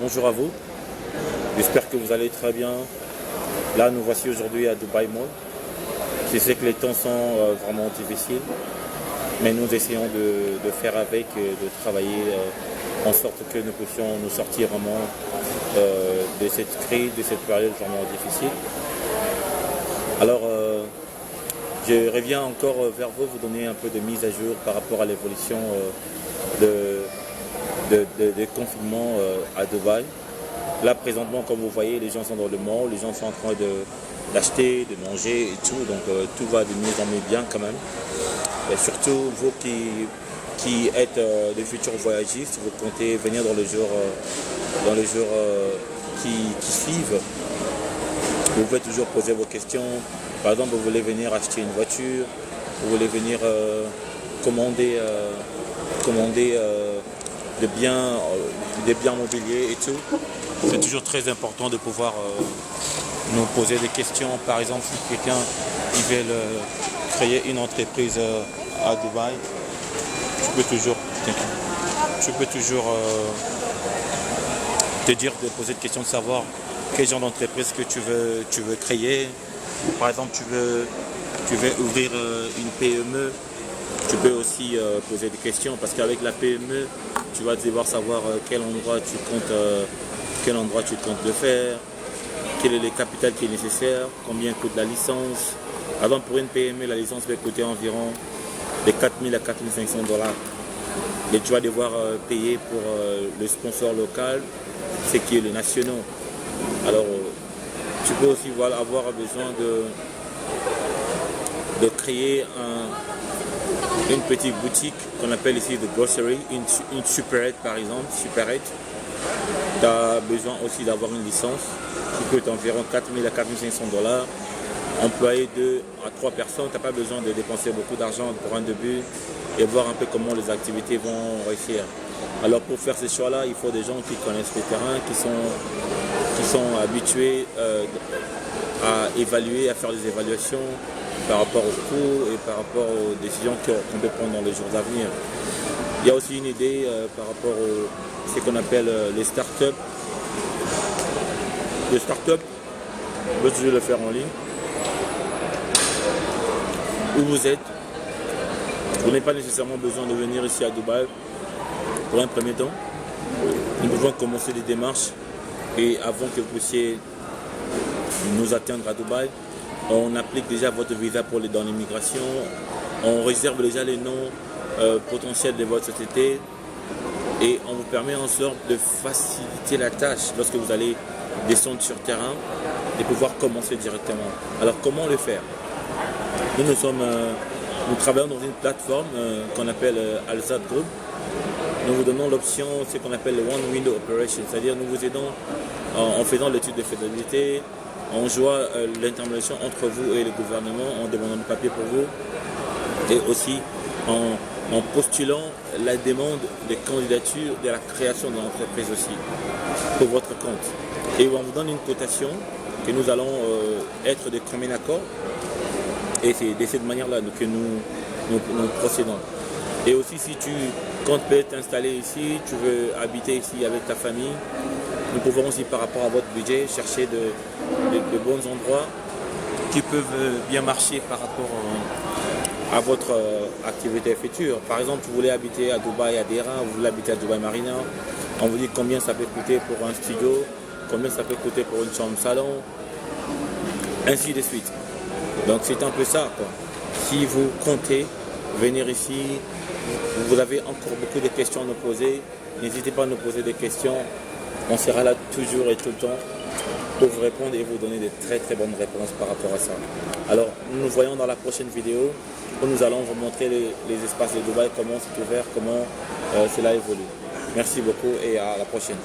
bonjour à vous. J'espère que vous allez très bien. Là, nous voici aujourd'hui à Dubai Mall. Je sais que les temps sont vraiment difficiles, mais nous essayons de faire avec et de travailler en sorte que nous puissions nous sortir vraiment de cette crise, de cette période vraiment difficile. Alors, je reviens encore vers vous donner un peu de mise à jour par rapport à l'évolution des confinements à Dubaï. Là, présentement, comme vous voyez, les gens sont dans le mall, les gens sont en train d'acheter, de manger et tout, donc tout va de mieux en mieux bien quand même. Et surtout, vous qui êtes de futurs voyagistes, vous comptez venir dans les jours qui suivent, vous pouvez toujours poser vos questions. Par exemple, vous voulez venir acheter une voiture, vous voulez venir commander des biens mobiliers et tout. C'est toujours très important de pouvoir nous poser des questions. Par exemple, si quelqu'un veut créer une entreprise à Dubaï, tu peux toujours te dire de poser des questions, de savoir quel genre d'entreprise que tu veux créer. Par exemple, tu veux ouvrir une PME, tu peux aussi poser des questions parce qu'avec la PME, tu vas devoir savoir quel endroit tu comptes le faire, quel est le capital qui est nécessaire, combien coûte la licence. Par exemple, pour une PME, la licence va coûter environ de 4 000 à 4 500 $. Et tu vas devoir payer pour le sponsor local, ce qui est le national. Alors, tu peux aussi avoir besoin de créer une petite boutique qu'on appelle ici de grocery, une supérette par exemple, supérette. Tu as besoin aussi d'avoir une licence qui coûte environ 4 000 à 4 500 $. Employer 2 à 3 personnes, tu n'as pas besoin de dépenser beaucoup d'argent pour un début et voir un peu comment les activités vont réussir. Alors pour faire ces choix-là, il faut des gens qui connaissent le terrain, qui sont habitués à évaluer, à faire des évaluations par rapport aux coûts et par rapport aux décisions qu'on peut prendre dans les jours à venir. Il y a aussi une idée par rapport à ce qu'on appelle les startups. Les startups, je vais le faire en ligne. Où vous êtes, vous n'avez pas nécessairement besoin de venir ici à Dubaï pour un premier temps. Nous pouvons commencer des démarches et avant que vous puissiez nous atteindre à Dubaï, on applique déjà votre visa dans l'immigration, on réserve déjà les noms potentiels de votre société et on vous permet en sorte de faciliter la tâche lorsque vous allez descendre sur terrain, de pouvoir commencer directement. Alors comment le faire? Nous travaillons dans une plateforme qu'on appelle Alzad Group. Nous vous donnons l'option, ce qu'on appelle le One Window Operation, c'est-à-dire nous vous aidons en faisant l'étude de faisabilité, en jouant l'intermédiation entre vous et le gouvernement, en demandant des papiers pour vous, et aussi en postulant la demande de candidature de la création de l'entreprise aussi, pour votre compte. Et on vous donne une cotation que nous allons être de commun accord. Et c'est de cette manière-là que nous procédons. Et aussi, si tu comptes peut-être t'installer ici, tu veux habiter ici avec ta famille, nous pouvons aussi, par rapport à votre budget, chercher de bons endroits qui peuvent bien marcher par rapport à votre activité future. Par exemple, vous voulez habiter à Dubaï à Dera, vous voulez habiter à Dubaï Marina, on vous dit combien ça peut coûter pour un studio, combien ça peut coûter pour une chambre salon, ainsi de suite. Donc c'est un peu ça, quoi. Si vous comptez venir ici, vous avez encore beaucoup de questions à nous poser, n'hésitez pas à nous poser des questions. On sera là toujours et tout le temps pour vous répondre et vous donner de très très bonnes réponses par rapport à ça. Alors nous nous voyons dans la prochaine vidéo où nous allons vous montrer les espaces de Dubaï, comment c'est ouvert, comment cela évolue. Merci beaucoup et à la prochaine.